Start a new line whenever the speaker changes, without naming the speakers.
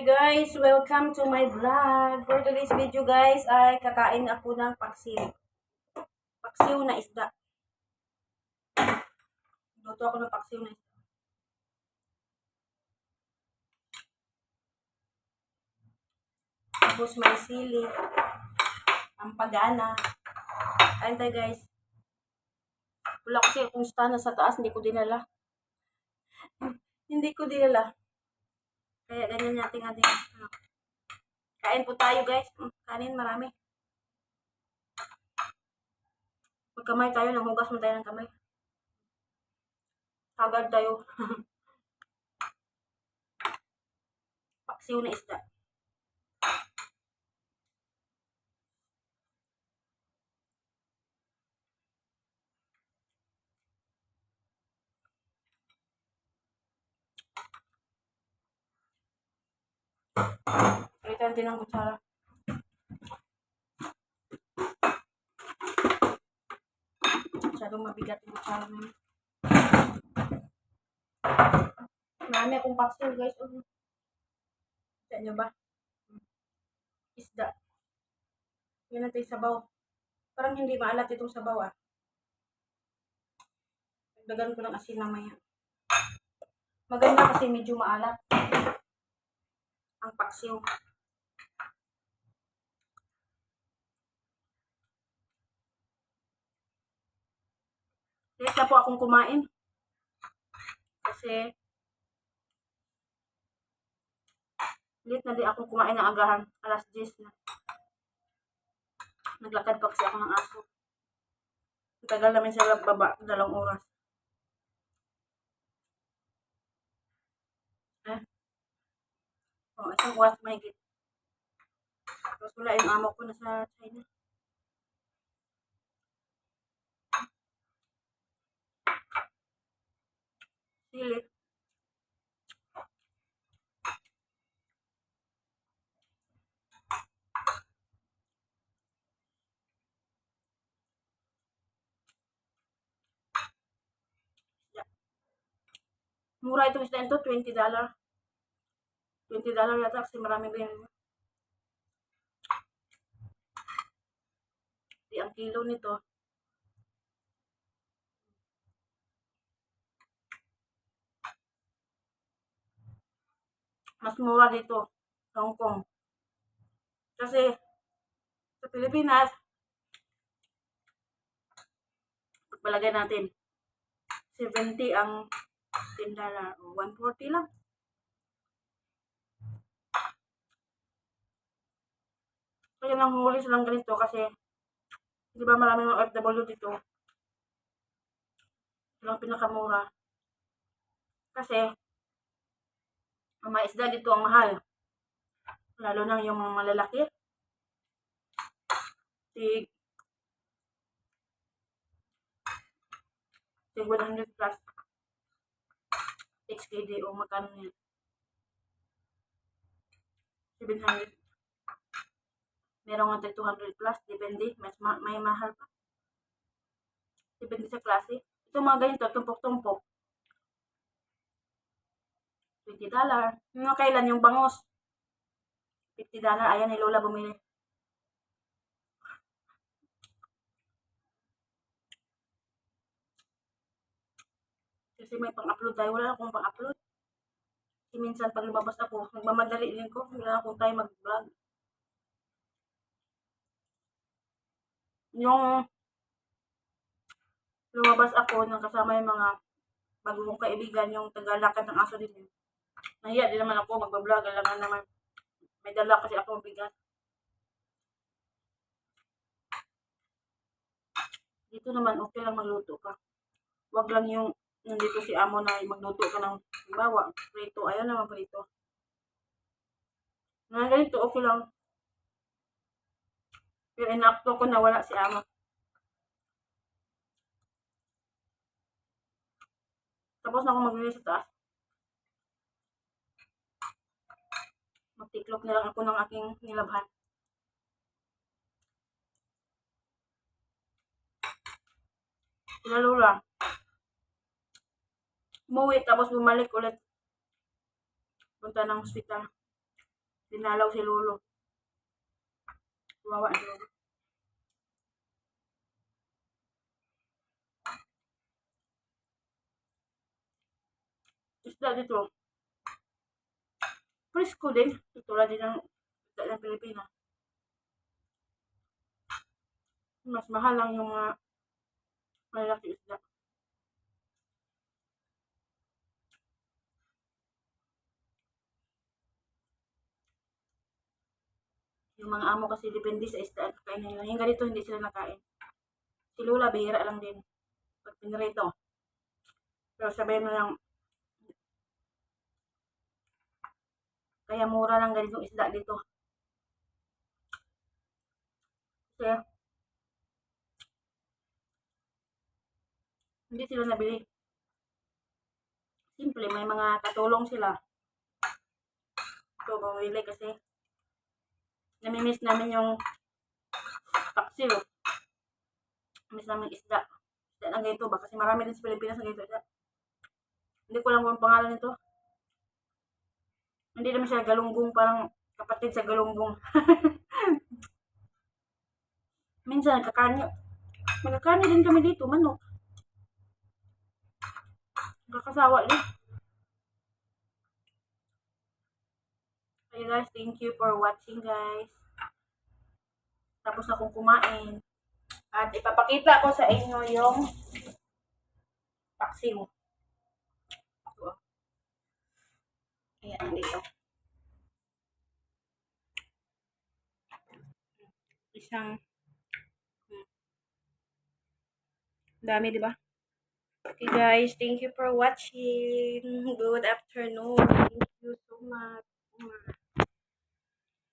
Hi guys! Welcome to my vlog. For today's video guys ay kakain ako ng paksiw. Paksiw na isda. Luto ako ng paksiw na isda. Tapos may sili. Ang pagana. Kain tayo guys. Wala kasi akong stand sa taas. Hindi ko dinala. Hindi ko dinala. Kaya ganyan natin ating kain po tayo guys. Kanin marami. Magkamay tayo. Nang hugas mo tayo ng kamay. Agad tayo. Paksiw na isda. Palitan din ng kutsara. Masyadong mabigat yung kutsara na yun. Marami akong paksiw guys. Sa inyo ba? Isda. Yan natin sabaw. Parang hindi maalat itong sabaw ah. Dagdagan ko ng asin mamaya. Maganda kasi medyo maalat ang paksiw. Late na po akong kumain. Kasi late na di akong kumain ng agahan. Alas 10 na. Naglakad pa kasi ako ng aso. Tagal namin sa baba. 2 oras. Oh, 1 oras mahigit. Tapos wala yung amo ko na sa China. Sili. Mura itong isda ito, $20. $20 yata kasi maraming ganyan. Di ang kilo nito. Mas mura dito sa Hong Kong. Kasi sa Pilipinas, pagpalagay natin, 70 ang $10 o 140 lang. Kaya nang huli silang ganito kasi di ba maraming mga OFW dito. Silang pinakamura. Kasi ang mga isda dito ang mahal. Lalo na yung mga malalaki. Tig 100 plus. 6 KD o magkano yan? 700. Meron nga 200 plus. Depende. May mahal pa. Depende sa klase. Ito mga ganito, tumpok-tumpok. $20. Yung kailan yung bangus. $50. Ayan ni Lola bumili. Kasi may pang-upload tayo. Wala akong pang-upload. Kasi minsan pag lumabas ako, nagmamadali din ko. Wala akong time mag-vlog. Yung lumabas ako nang kasama yung mga bagong kaibigan, yung tagalakad ng aso din. Nahiya din naman ako magbablog. Alam naman, may dala kasi ako bigat. Dito naman okay lang magluto ka. Wag lang yung nandito si amo na magluto ka ng bawa, prito. Ayaw naman prito. Nga ganito, okay lang. Pero inakto ko na wala si amo. Tapos na ako maglinis sa taas. Magtiklop na lang ako ng aking nilabhan. Sila Lola. Umuwi tapos bumalik ulit. Punta ng hospital. Dinalaw si Lolo. Kawawa si Lolo. Isda dito. Presko din. Tulad din ng isda ng Pilipinas. Mas mahal lang yung mga malaki isda. Yung mga amo kasi depende sa isda at kakain nila. Yung ganito hindi sila nakain. Si Lola, bihira lang din. Pag pinrito. Pero sabihin mo lang, kaya mura lang ganitong isda dito. Kasi, hindi sila nabili. Simple, may mga katulong sila. So, bumili kasi namimiss namin yung paksiw. Miss namin isda. Isda na ganito ba? Kasi marami din sa Pilipinas na ganito isda. Hindi ko lang kung pangalan nito. Hindi naman siya galunggong, parang kapatid sa galunggong. Minsan nagkakarni. Nagkakarni din kami dito, manok. Nakakasawa din. Okay guys, thank you for watching guys. Tapos na akong kumain. At ipapakita ko sa inyo yung paksiw. Ayan, dito. Isang dami, di ba? Okay guys, thank you for watching. Good afternoon. Thank you so much.